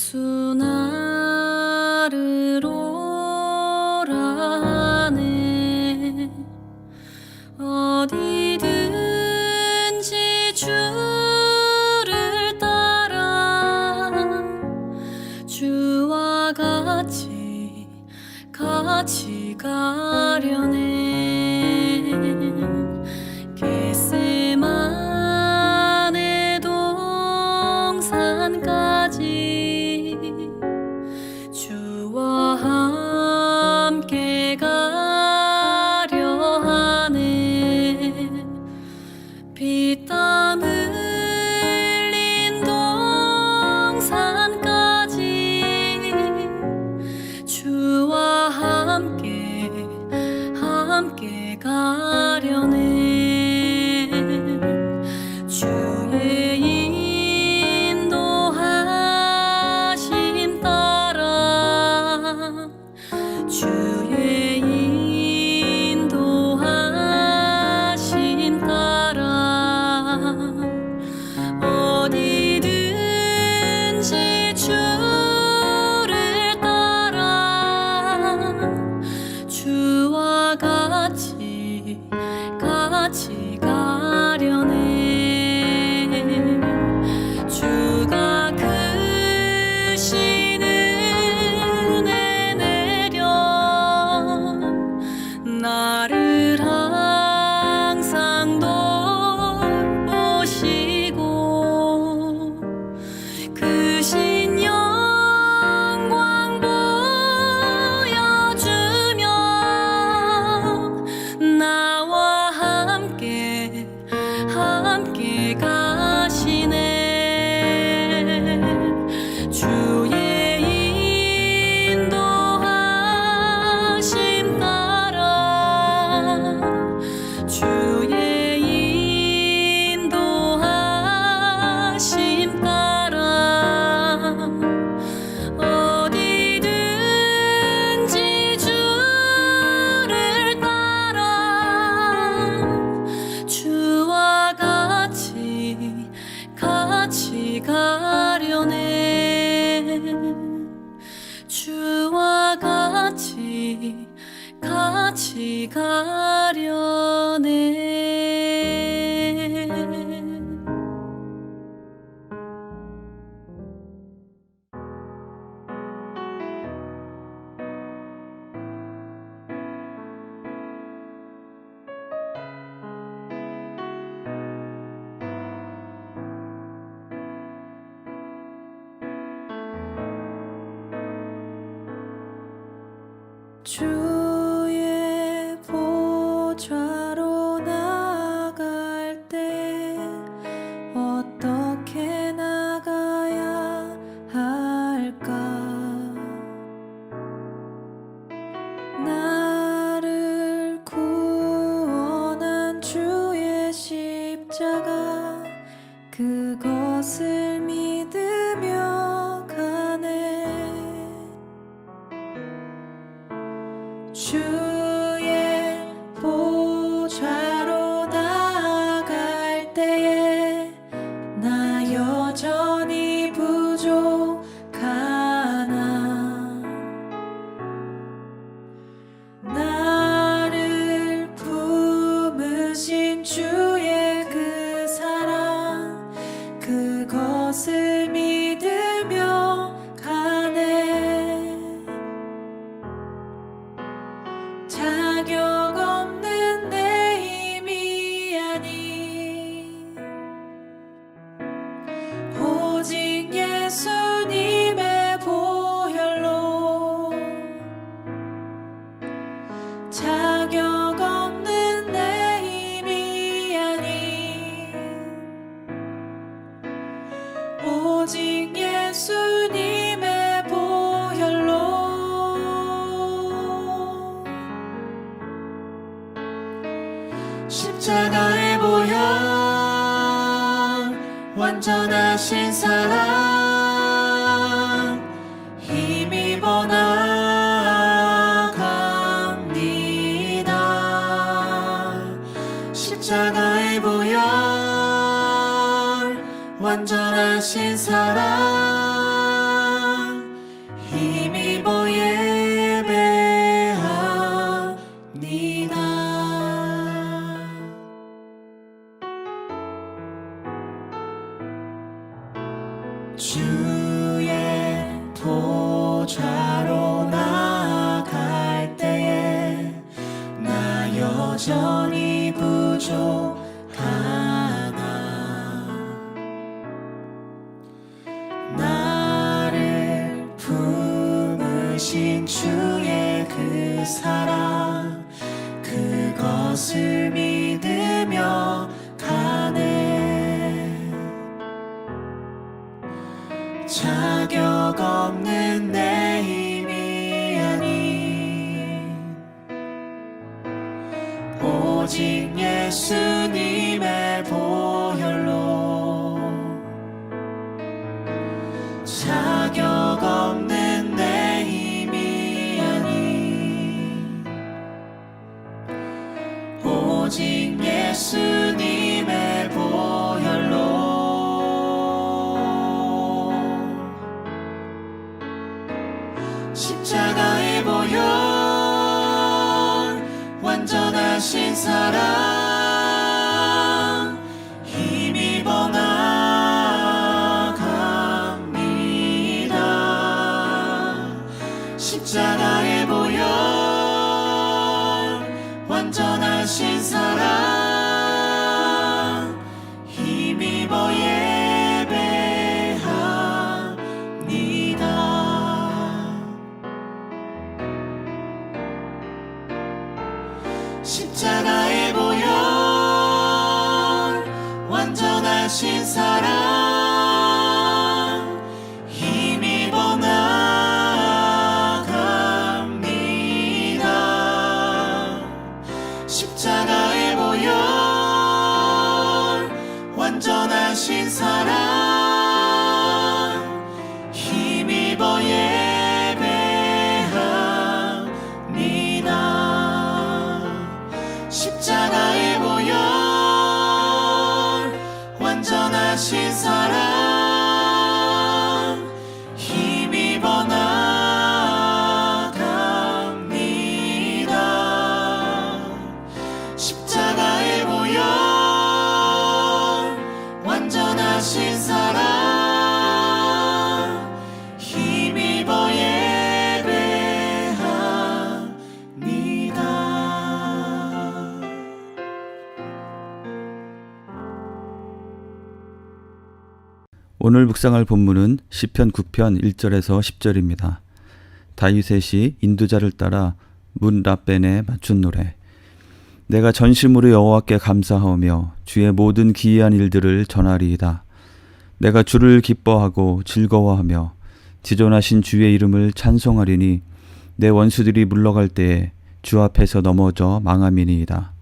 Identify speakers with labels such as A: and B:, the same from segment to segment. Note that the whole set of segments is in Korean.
A: 예수 나를 오라 하네. 어디든지 주를 따라 주와 같이 가려네. 겟세마네 동산까지 주와 함께 가려 하네. 피땀 흘린 동산까지 주와 함께 가려네. 주의 인도하심 따라 주의 인도하심 따라 어디든지 주를 따라 주와 같이 가려네. 주가 크신 은혜 내려 나를 항상 돌보시고 크신 영광 보여주며 나와 함께 가시네. 주의 인도하심 따라 주의 인도하심 따라 어디든지 주를 따라 주와 같이 가려네. 주와 같이 가려네. 주의 보좌로 나갈 때 어떻게 나가야 할까? 나를 구원한 주의 십자가 그것을 믿으며 가네. 주의 보좌로 나아갈 때에 나 여전히 부족하나. 나를 품으신 주의 그 사랑 그것을 믿으며 가네. 자격 없는 내 힘이 아닌 오직 예수님의 보혈로 자격 없는 내 힘이 아닌 오직 예수님의 보혈로 십자가의 보혈 완전하신 사랑 힘입어 나갑니다. 십자가의 보혈 완전하신 사랑 만족하나. 나를 품으신 주의 그 사랑, 그것을 믿으며 가네. 자격 없는 내 힘이 아닌 오직 예수님의 보혈로, 자격 없는 내 힘이 아닌 오직 예수님의 보혈로. 십자가의 보혈, 완전하신 사랑, 힘입어 나갑니다. 십자가의 보혈, 완전하신 사랑, 힘입어 예배합니다. 십자가의 보혈, 완전하신 사랑, 힘입어 나갑니다. 십자가의 보혈, 완전하신 사랑, 힘입어 예배합니다. 십자가의 보혈, 완전하신 사랑, 힘입어 나갑니다. 십자가의 보혈, 완전하신 사랑, 힘입어 예배합니다.
B: 오늘 묵상할 본문은 시편 9편 1절에서 10절입니다. 다윗의 시 인도자를 따라 문 라벤에 맞춘 노래. 내가 전심으로 여호와께 감사하며 주의 모든 기이한 일들을 전하리이다. 내가 주를 기뻐하고 즐거워하며 지존하신 주의 이름을 찬송하리니 내 원수들이 물러갈 때에 주 앞에서 넘어져 망함이니이다.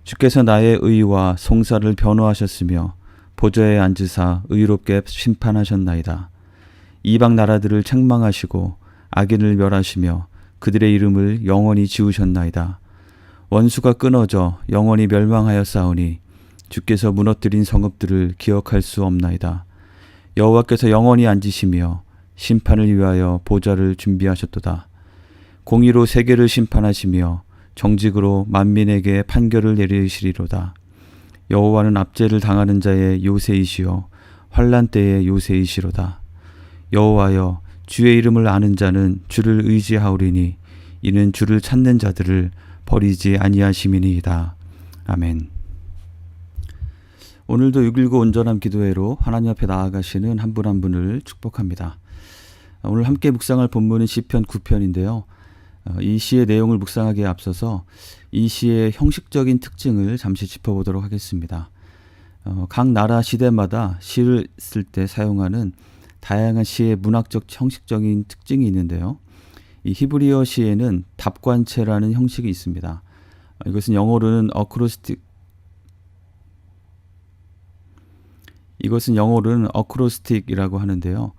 B: 주께서 나의 의와 송사를 변호하셨으며 보좌에 앉으사 의롭게 심판하셨나이다. 이방 나라들을 책망하시고 악인을 멸하시며 그들의 이름을 영원히 지우셨나이다. 원수가 끊어져 영원히 멸망하였사오니 주께서 무너뜨린 성읍들을 기억할 수 없나이다. 여호와께서 영원히 앉으시며 심판을 위하여 보좌를 준비하셨도다. 공의로 세계를 심판하시며 정직으로 만민에게 판결을 내리시리로다. 여호와는 압제를 당하는 자의 요새이시요 환난 때의 요새이시로다. 여호와여, 주의 이름을 아는 자는 주를 의지하오리니 이는 주를 찾는 자들을 버리지 아니하심이니이다. 아멘. 오늘도 6.19 온전함 기도회로 하나님 앞에 나아가시는 한 분 한 분을 축복합니다. 오늘 함께 묵상할 본문은 시편 9편인데요. 이 시의 내용을 묵상하기에 앞서서 이 시의 형식적인 특징을 잠시 짚어보도록 하겠습니다. 각 나라 시대마다 시를 쓸 때 사용하는 다양한 시의 문학적 형식적인 특징이 있는데요. 이 히브리어 시에는 답관체라는 형식이 있습니다. 이것은 영어로는 어크로스틱이라고 하는데요.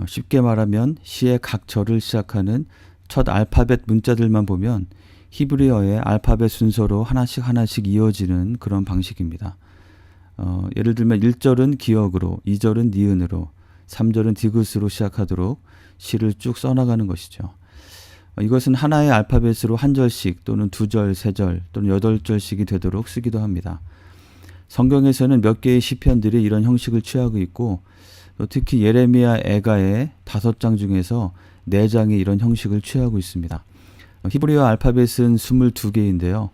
B: 쉽게 말하면 시의 각 절을 시작하는 첫 알파벳 문자들만 보면 히브리어의 알파벳 순서로 하나씩 이어지는 그런 방식입니다. 예를 들면 1절은 기역으로, 2절은 니은으로, 3절은 디귿으로 시작하도록 시를 쭉 써나가는 것이죠. 이것은 하나의 알파벳으로 한 절씩 또는 2절, 3절 또는 8절씩이 되도록 쓰기도 합니다. 성경에서는 몇 개의 시편들이 이런 형식을 취하고 있고 특히 예레미야 애가의 5장 중에서 4장이 이런 형식을 취하고 있습니다. 히브리어 알파벳은 22개인데요.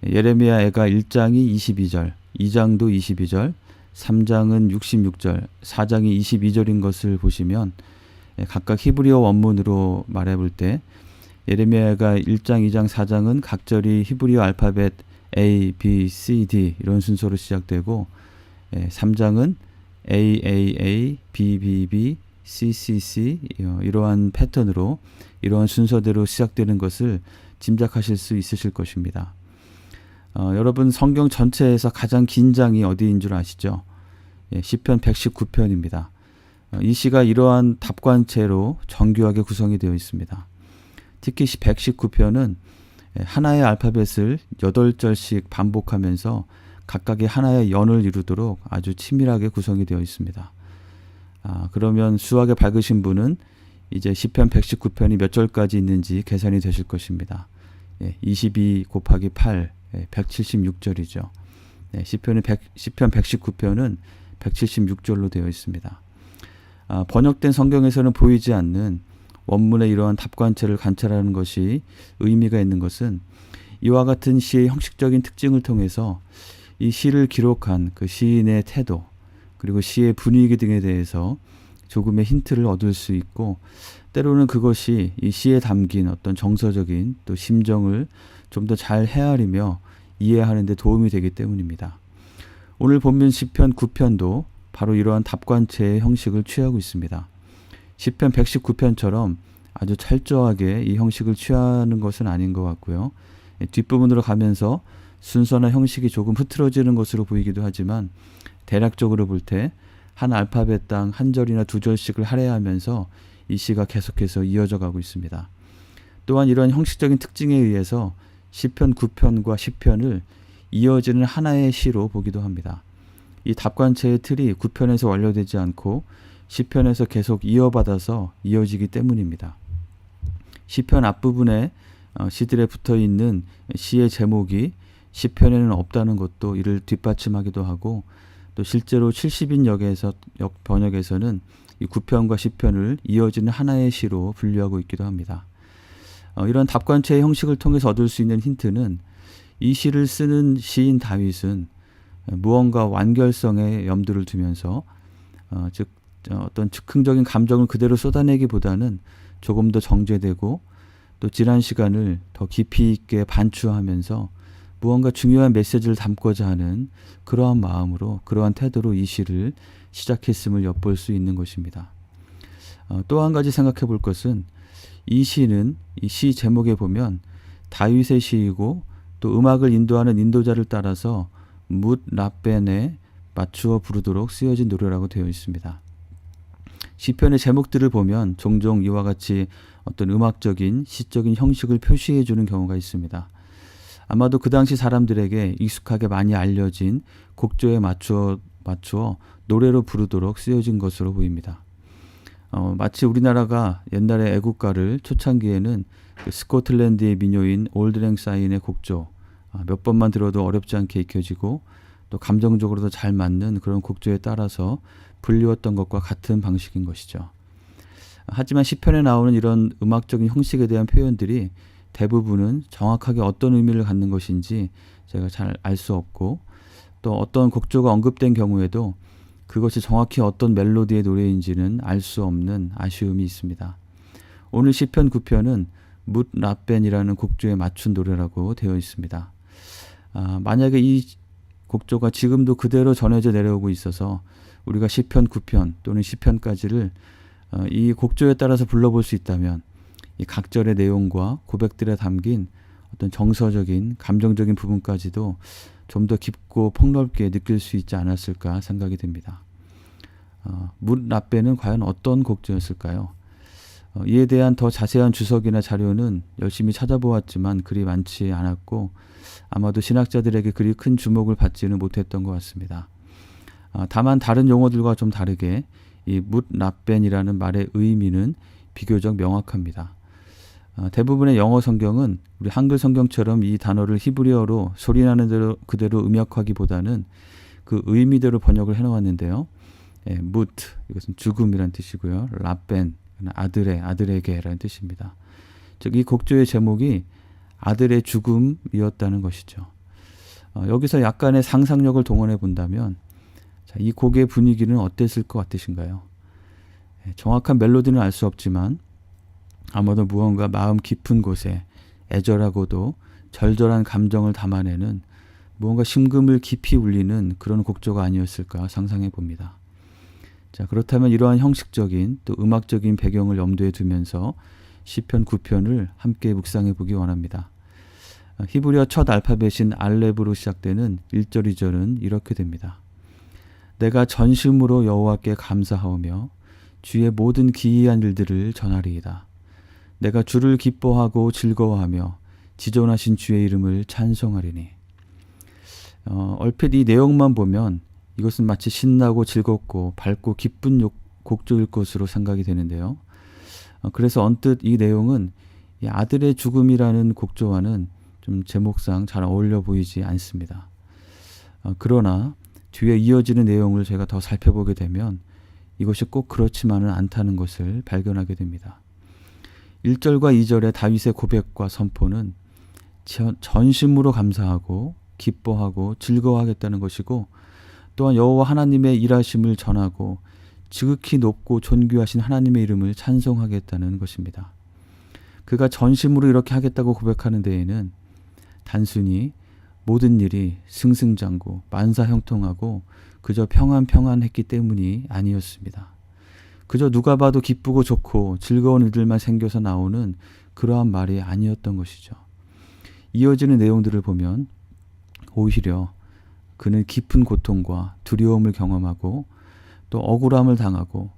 B: 예레미야애가 1장이 22절, 2장도 22절, 3장은 66절, 4장이 22절인 것을 보시면 각각 히브리어 원문으로 말해볼 때 예레미야가 1장, 2장, 4장은 각절이 히브리어 알파벳 A, B, C, D 이런 순서로 시작되고 3장은 A, A, A, B, B, B, C, C, C 이러한 패턴으로 이러한 순서대로 시작되는 것을 짐작하실 수 있으실 것입니다. 여러분 성경 전체에서 가장 긴 장이 어디인 줄 아시죠? 시편 119편입니다. 이 시가 이러한 답관체로 정교하게 구성이 되어 있습니다. 특히 119편은 하나의 알파벳을 8절씩 반복하면서 각각의 하나의 연을 이루도록 아주 치밀하게 구성이 되어 있습니다. 그러면 수학에 밝으신 분은 이제 시편 119편이 몇 절까지 있는지 계산이 되실 것입니다. 22 곱하기 8, 176절이죠. 시편 119편은 176절로 되어 있습니다. 번역된 성경에서는 보이지 않는 원문의 이러한 답관체를 관찰하는 것이 의미가 있는 것은 이와 같은 시의 형식적인 특징을 통해서 이 시를 기록한 그 시인의 태도 그리고 시의 분위기 등에 대해서 조금의 힌트를 얻을 수 있고 때로는 그것이 이 시에 담긴 어떤 정서적인 또 심정을 좀 더 잘 헤아리며 이해하는 데 도움이 되기 때문입니다. 오늘 본문 시편 9편도 바로 이러한 답관체의 형식을 취하고 있습니다. 시편 119편처럼 아주 철저하게 이 형식을 취하는 것은 아닌 것 같고요. 뒷부분으로 가면서 순서나 형식이 조금 흐트러지는 것으로 보이기도 하지만 대략적으로 볼 때 한 알파벳당 한 절이나 두 절씩을 할애하면서 이 시가 계속해서 이어져 가고 있습니다. 또한 이런 형식적인 특징에 의해서 시편 9편과 10편을 이어지는 하나의 시로 보기도 합니다. 이 답관체의 틀이 9편에서 완료되지 않고 시편에서 계속 이어받아서 이어지기 때문입니다. 시편 앞부분에 시들에 붙어있는 시의 제목이 시편에는 없다는 것도 이를 뒷받침하기도 하고 또 실제로 70인 역 번역에서는 이 9편과 10편을 이어지는 하나의 시로 분류하고 있기도 합니다. 이런 답관체의 형식을 통해서 얻을 수 있는 힌트는 이 시를 쓰는 시인 다윗은 무언가 완결성에 염두를 두면서 즉 어떤 즉흥적인 감정을 그대로 쏟아내기보다는 조금 더 정제되고 또 지난 시간을 더 깊이 있게 반추하면서 무언가 중요한 메시지를 담고자 하는 그러한 마음으로 그러한 태도로 이 시를 시작했음을 엿볼 수 있는 것입니다. 또 한 가지 생각해 볼 것은 이 시는 이 시 제목에 보면 다윗의 시이고 또 음악을 인도하는 인도자를 따라서 뭇 라벤에 맞추어 부르도록 쓰여진 노래라고 되어 있습니다. 시편의 제목들을 보면 종종 이와 같이 어떤 음악적인 시적인 형식을 표시해 주는 경우가 있습니다. 아마도 그 당시 사람들에게 익숙하게 많이 알려진 곡조에 맞추어 노래로 부르도록 쓰여진 것으로 보입니다. 마치 우리나라가 옛날에 애국가를 초창기에는 그 스코틀랜드의 민요인 올드랭사인의 곡조 몇 번만 들어도 어렵지 않게 익혀지고 또 감정적으로도 잘 맞는 그런 곡조에 따라서 불리웠던 것과 같은 방식인 것이죠. 하지만 시편에 나오는 이런 음악적인 형식에 대한 표현들이 대부분은 정확하게 어떤 의미를 갖는 것인지 제가 잘 알 수 없고 또 어떤 곡조가 언급된 경우에도 그것이 정확히 어떤 멜로디의 노래인지는 알 수 없는 아쉬움이 있습니다. 오늘 시편 9편은 뭇 라벤이라는 곡조에 맞춘 노래라고 되어 있습니다. 만약에 이 곡조가 지금도 그대로 전해져 내려오고 있어서 우리가 시편 9편 또는 시편까지를 이 곡조에 따라서 불러볼 수 있다면 이 각절의 내용과 고백들에 담긴 어떤 정서적인 감정적인 부분까지도 좀 더 깊고 폭넓게 느낄 수 있지 않았을까 생각이 듭니다. 뭇 라벤은 과연 어떤 곡조였을까요? 이에 대한 더 자세한 주석이나 자료는 열심히 찾아보았지만 그리 많지 않았고 아마도 신학자들에게 그리 큰 주목을 받지는 못했던 것 같습니다. 다만 다른 용어들과 좀 다르게 이 뭇 라벤이라는 말의 의미는 비교적 명확합니다. 대부분의 영어 성경은 우리 한글 성경처럼 이 단어를 히브리어로 소리나는 대로 그대로 음역하기보다는 그 의미대로 번역을 해놓았는데요. 뭇 이것은 죽음이라는 뜻이고요. 라벤 아들에게라는 뜻입니다. 즉 이 곡조의 제목이 아들의 죽음이었다는 것이죠. 여기서 약간의 상상력을 동원해 본다면 자, 이 곡의 분위기는 어땠을 것 같으신가요? 정확한 멜로디는 알 수 없지만 아마도 무언가 마음 깊은 곳에 애절하고도 절절한 감정을 담아내는 무언가 심금을 깊이 울리는 그런 곡조가 아니었을까 상상해 봅니다. 자, 그렇다면 이러한 형식적인 또 음악적인 배경을 염두에 두면서 시편 9편을 함께 묵상해 보기 원합니다. 히브리어 첫 알파벳인 알렙으로 시작되는 1절 2절은 이렇게 됩니다. 내가 전심으로 여호와께 감사하오며 주의 모든 기이한 일들을 전하리이다. 내가 주를 기뻐하고 즐거워하며 지존하신 주의 이름을 찬송하리니. 얼핏 이 내용만 보면 이것은 마치 신나고 즐겁고 밝고 기쁜 곡조일 것으로 생각이 되는데요. 그래서 언뜻 이 내용은 이 아들의 죽음이라는 곡조와는 좀 제목상 잘 어울려 보이지 않습니다. 그러나 뒤에 이어지는 내용을 제가 더 살펴보게 되면 이것이 꼭 그렇지만은 않다는 것을 발견하게 됩니다. 1절과 2절의 다윗의 고백과 선포는 전심으로 감사하고 기뻐하고 즐거워하겠다는 것이고 또한 여호와 하나님의 일하심을 전하고 지극히 높고 존귀하신 하나님의 이름을 찬송하겠다는 것입니다. 그가 전심으로 이렇게 하겠다고 고백하는 데에는 단순히 모든 일이 승승장구 만사형통하고 그저 평안했기 때문이 아니었습니다. 그저 누가 봐도 기쁘고 좋고 즐거운 일들만 생겨서 나오는 그러한 말이 아니었던 것이죠. 이어지는 내용들을 보면 오히려 그는 깊은 고통과 두려움을 경험하고 또 억울함을 당하고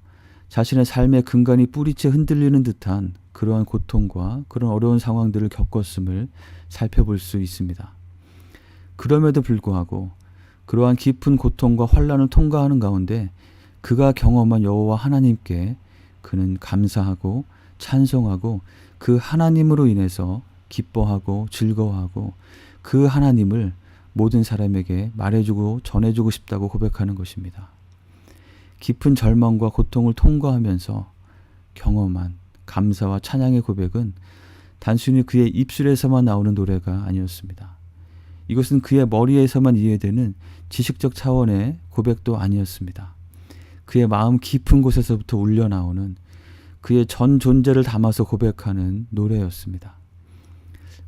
B: 자신의 삶의 근간이 뿌리째 흔들리는 듯한 그러한 고통과 그런 어려운 상황들을 겪었음을 살펴볼 수 있습니다. 그럼에도 불구하고 그러한 깊은 고통과 환난을 통과하는 가운데 그가 경험한 여호와 하나님께 그는 감사하고 찬송하고 그 하나님으로 인해서 기뻐하고 즐거워하고 그 하나님을 모든 사람에게 말해주고 전해주고 싶다고 고백하는 것입니다. 깊은 절망과 고통을 통과하면서 경험한 감사와 찬양의 고백은 단순히 그의 입술에서만 나오는 노래가 아니었습니다. 이것은 그의 머리에서만 이해되는 지식적 차원의 고백도 아니었습니다. 그의 마음 깊은 곳에서부터 울려나오는 그의 전 존재를 담아서 고백하는 노래였습니다.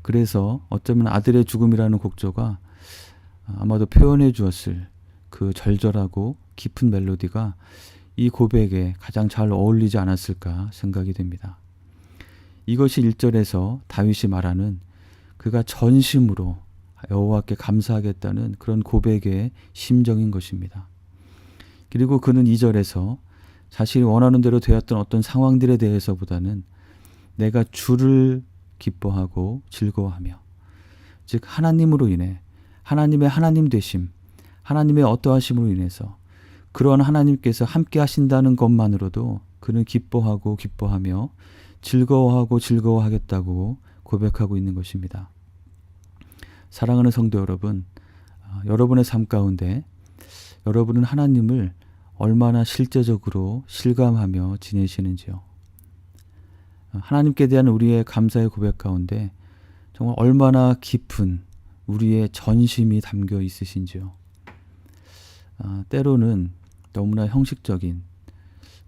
B: 그래서 어쩌면 아들의 죽음이라는 곡조가 아마도 표현해 주었을 그 절절하고 깊은 멜로디가 이 고백에 가장 잘 어울리지 않았을까 생각이 됩니다. 이것이 1절에서 다윗이 말하는 그가 전심으로 여호와께 감사하겠다는 그런 고백의 심정인 것입니다. 그리고 그는 2절에서 자신이 원하는 대로 되었던 어떤 상황들에 대해서보다는 내가 주를 기뻐하고 즐거워하며 즉 하나님으로 인해 하나님의 하나님 되심, 하나님의 어떠하심으로 인해서 그런 하나님께서 함께 하신다는 것만으로도 그는 기뻐하며 즐거워하고 즐거워하겠다고 고백하고 있는 것입니다. 사랑하는 성도 여러분, 여러분의 삶 가운데 여러분은 하나님을 얼마나 실제적으로 실감하며 지내시는지요? 하나님께 대한 우리의 감사의 고백 가운데 정말 얼마나 깊은 우리의 전심이 담겨 있으신지요? 때로는 너무나 형식적인,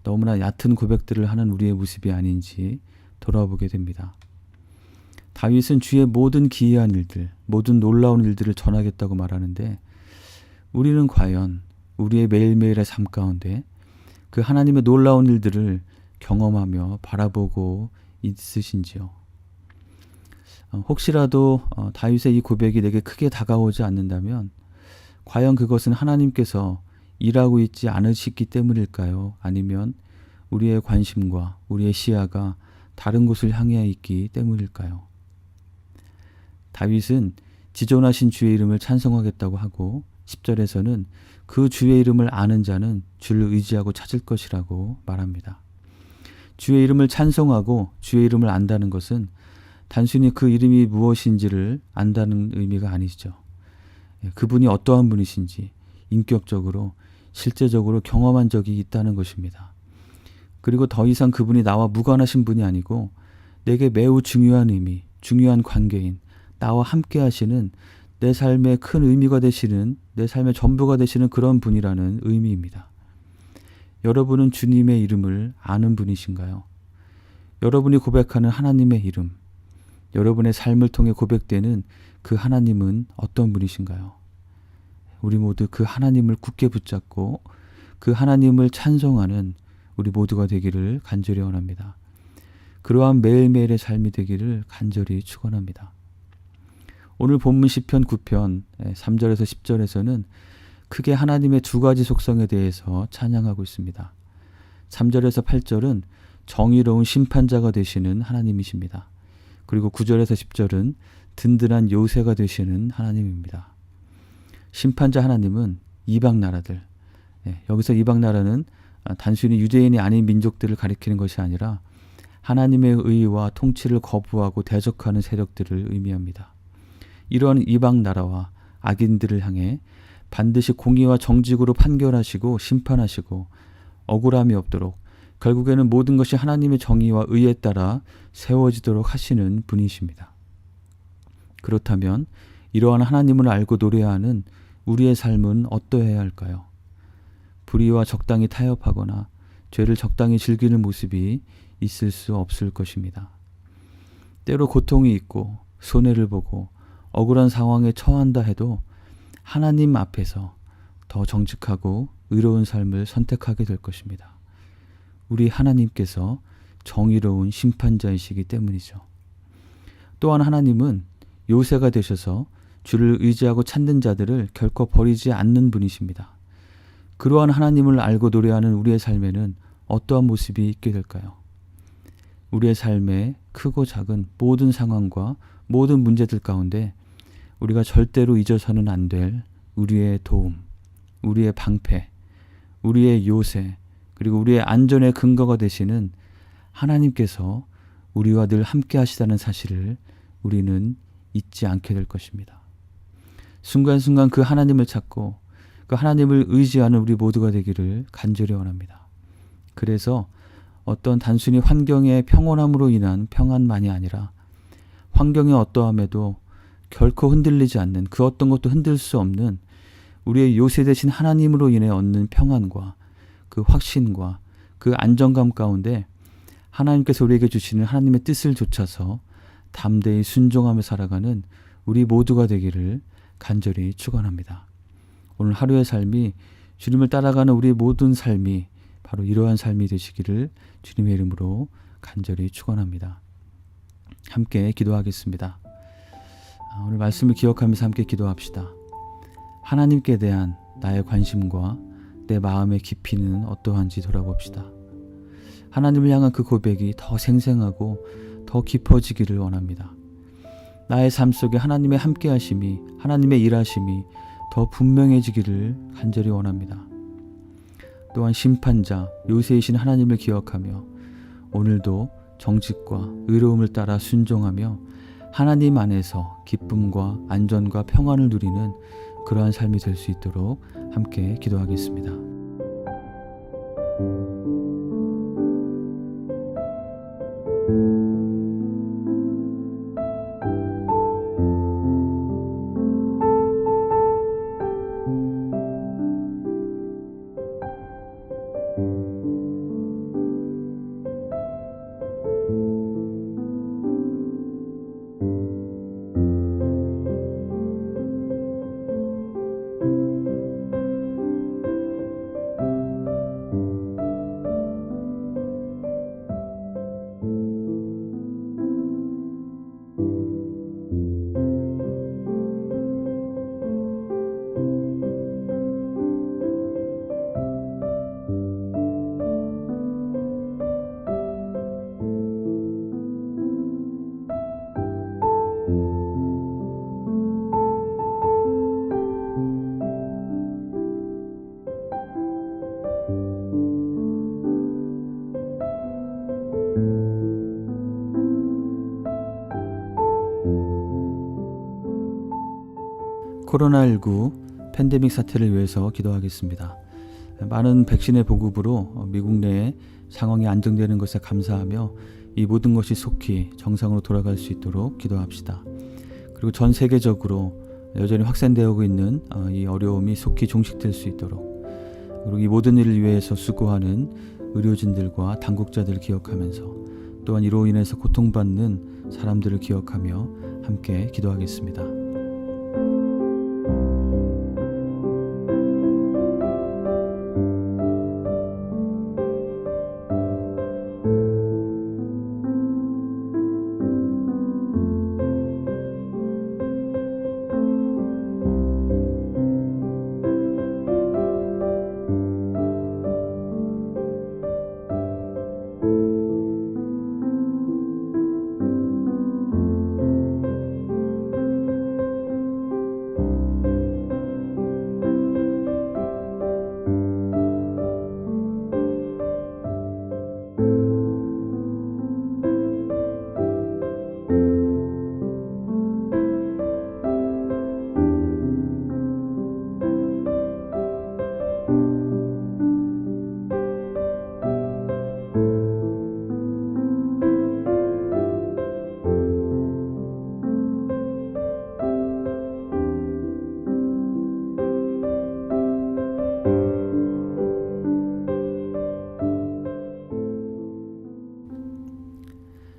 B: 너무나 얕은 고백들을 하는 우리의 모습이 아닌지 돌아보게 됩니다. 다윗은 주의 모든 기이한 일들, 모든 놀라운 일들을 전하겠다고 말하는데 우리는 과연 우리의 매일매일의 삶 가운데 그 하나님의 놀라운 일들을 경험하며 바라보고 있으신지요? 혹시라도 다윗의 이 고백이 내게 크게 다가오지 않는다면 과연 그것은 하나님께서 일하고 있지 않으시기 때문일까요? 아니면 우리의 관심과 우리의 시야가 다른 곳을 향해 있기 때문일까요? 다윗은 지존하신 주의 이름을 찬송하겠다고 하고 10절에서는 그 주의 이름을 아는 자는 주를 의지하고 찾을 것이라고 말합니다. 주의 이름을 찬송하고 주의 이름을 안다는 것은 단순히 그 이름이 무엇인지를 안다는 의미가 아니죠. 그분이 어떠한 분이신지 인격적으로 실제적으로 경험한 적이 있다는 것입니다. 그리고 더 이상 그분이 나와 무관하신 분이 아니고 내게 매우 중요한 의미, 중요한 관계인 나와 함께 하시는 내 삶의 큰 의미가 되시는, 내 삶의 전부가 되시는 그런 분이라는 의미입니다. 여러분은 주님의 이름을 아는 분이신가요? 여러분이 고백하는 하나님의 이름, 여러분의 삶을 통해 고백되는 그 하나님은 어떤 분이신가요? 우리 모두 그 하나님을 굳게 붙잡고 그 하나님을 찬송하는 우리 모두가 되기를 간절히 원합니다. 그러한 매일매일의 삶이 되기를 간절히 축원합니다. 오늘 본문 시편 9편 3절에서 10절에서는 크게 하나님의 두 가지 속성에 대해서 찬양하고 있습니다. 3절에서 8절은 정의로운 심판자가 되시는 하나님이십니다. 그리고 9절에서 10절은 든든한 요새가 되시는 하나님입니다. 심판자 하나님은 이방 나라들, 여기서 이방 나라는 단순히 유대인이 아닌 민족들을 가리키는 것이 아니라 하나님의 의와 통치를 거부하고 대적하는 세력들을 의미합니다. 이러한 이방 나라와 악인들을 향해 반드시 공의와 정직으로 판결하시고 심판하시고 억울함이 없도록 결국에는 모든 것이 하나님의 정의와 의에 따라 세워지도록 하시는 분이십니다. 그렇다면 이러한 하나님을 알고 노래하는 우리의 삶은 어떠해야 할까요? 불의와 적당히 타협하거나 죄를 적당히 즐기는 모습이 있을 수 없을 것입니다. 때로 고통이 있고 손해를 보고 억울한 상황에 처한다 해도 하나님 앞에서 더 정직하고 의로운 삶을 선택하게 될 것입니다. 우리 하나님께서 정의로운 심판자이시기 때문이죠. 또한 하나님은 요새가 되셔서 주를 의지하고 찾는 자들을 결코 버리지 않는 분이십니다. 그러한 하나님을 알고 노래하는 우리의 삶에는 어떠한 모습이 있게 될까요? 우리의 삶의 크고 작은 모든 상황과 모든 문제들 가운데 우리가 절대로 잊어서는 안 될 우리의 도움, 우리의 방패, 우리의 요새, 그리고 우리의 안전의 근거가 되시는 하나님께서 우리와 늘 함께 하시다는 사실을 우리는 잊지 않게 될 것입니다. 순간순간 그 하나님을 찾고 그 하나님을 의지하는 우리 모두가 되기를 간절히 원합니다. 그래서 어떤 단순히 환경의 평온함으로 인한 평안만이 아니라 환경의 어떠함에도 결코 흔들리지 않는, 그 어떤 것도 흔들 수 없는 우리의 요새 되신 하나님으로 인해 얻는 평안과 그 확신과 그 안정감 가운데 하나님께서 우리에게 주시는 하나님의 뜻을 좇아서 담대히 순종하며 살아가는 우리 모두가 되기를 간절히 축원합니다. 오늘 하루의 삶이 주님을 따라가는 우리 모든 삶이 바로 이러한 삶이 되시기를 주님의 이름으로 간절히 축원합니다. 함께 기도하겠습니다. 오늘 말씀을 기억하면서 함께 기도합시다. 하나님께 대한 나의 관심과 내 마음의 깊이는 어떠한지 돌아봅시다. 하나님을 향한 그 고백이 더 생생하고 더 깊어지기를 원합니다. 나의 삶 속에 하나님의 함께하심이, 하나님의 일하심이 더 분명해지기를 간절히 원합니다. 또한 심판자, 요새이신 하나님을 기억하며 오늘도 정직과 의로움을 따라 순종하며 하나님 안에서 기쁨과 안전과 평안을 누리는 그러한 삶이 될 수 있도록 함께 기도하겠습니다. 코로나19 팬데믹 사태를 위해서 기도하겠습니다. 많은 백신의 보급으로 미국 내에 상황이 안정되는 것에 감사하며 이 모든 것이 속히 정상으로 돌아갈 수 있도록 기도합시다. 그리고 전 세계적으로 여전히 확산되어 있는 이 어려움이 속히 종식될 수 있도록, 그리고 이 모든 일을 위해서 수고하는 의료진들과 당국자들을 기억하면서 또한 이로 인해서 고통받는 사람들을 기억하며 함께 기도하겠습니다.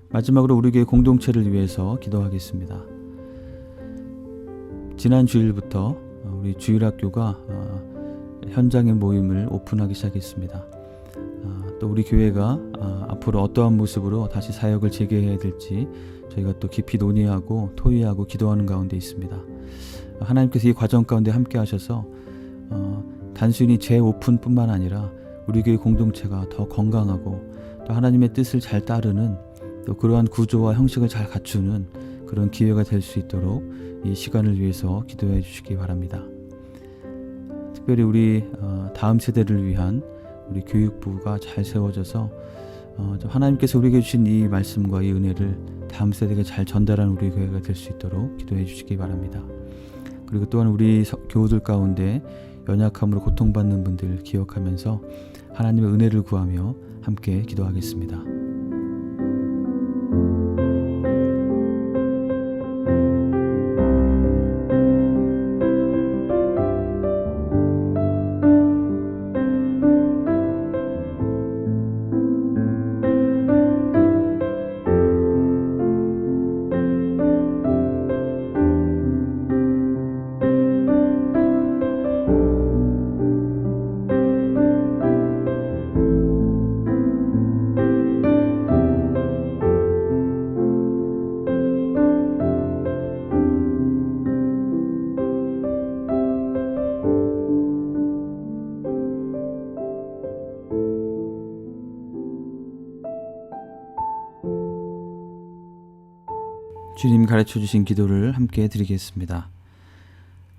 B: 마지막으로 우리 교회 공동체를 위해서 기도하겠습니다. 지난 주일부터 우리 주일학교가 현장의 모임을 오픈하기 시작했습니다. 또 우리 교회가 앞으로 어떠한 모습으로 다시 사역을 재개해야 될지 저희가 또 깊이 논의하고 토의하고 기도하는 가운데 있습니다. 하나님께서 이 과정 가운데 함께 하셔서 단순히 재오픈뿐만 아니라 우리 교회 공동체가 더 건강하고 또 하나님의 뜻을 잘 따르는, 또 그러한 구조와 형식을 잘 갖추는 그런 기회가 될 수 있도록 이 시간을 위해서 기도해 주시기 바랍니다. 특별히 우리 다음 세대를 위한 우리 교육부가 잘 세워져서 하나님께서 우리에게 주신 이 말씀과 이 은혜를 다음 세대에게 잘 전달하는 우리 교회가 될 수 있도록 기도해 주시기 바랍니다. 그리고 또한 우리 교우들 가운데 연약함으로 고통받는 분들 기억하면서 하나님의 은혜를 구하며 함께 기도하겠습니다. 주님 가르쳐 주신 기도를 함께 드리겠습니다.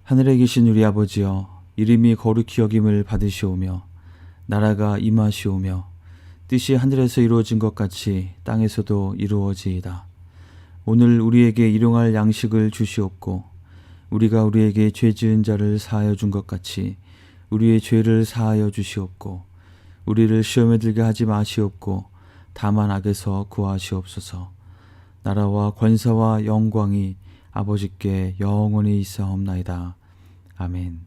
B: 하늘에 계신 우리 아버지여, 이름이 거룩히 여김을 받으시오며 나라가 임하시오며 뜻이 하늘에서 이루어진 것 같이 땅에서도 이루어지이다. 오늘 우리에게 일용할 양식을 주시옵고 우리가 우리에게 죄 지은 자를 사하여 준 것 같이 우리의 죄를 사하여 주시옵고 우리를 시험에 들게 하지 마시옵고 다만 악에서 구하시옵소서. 나라와 권세와 영광이 아버지께 영원히 있사옵나이다. 아멘.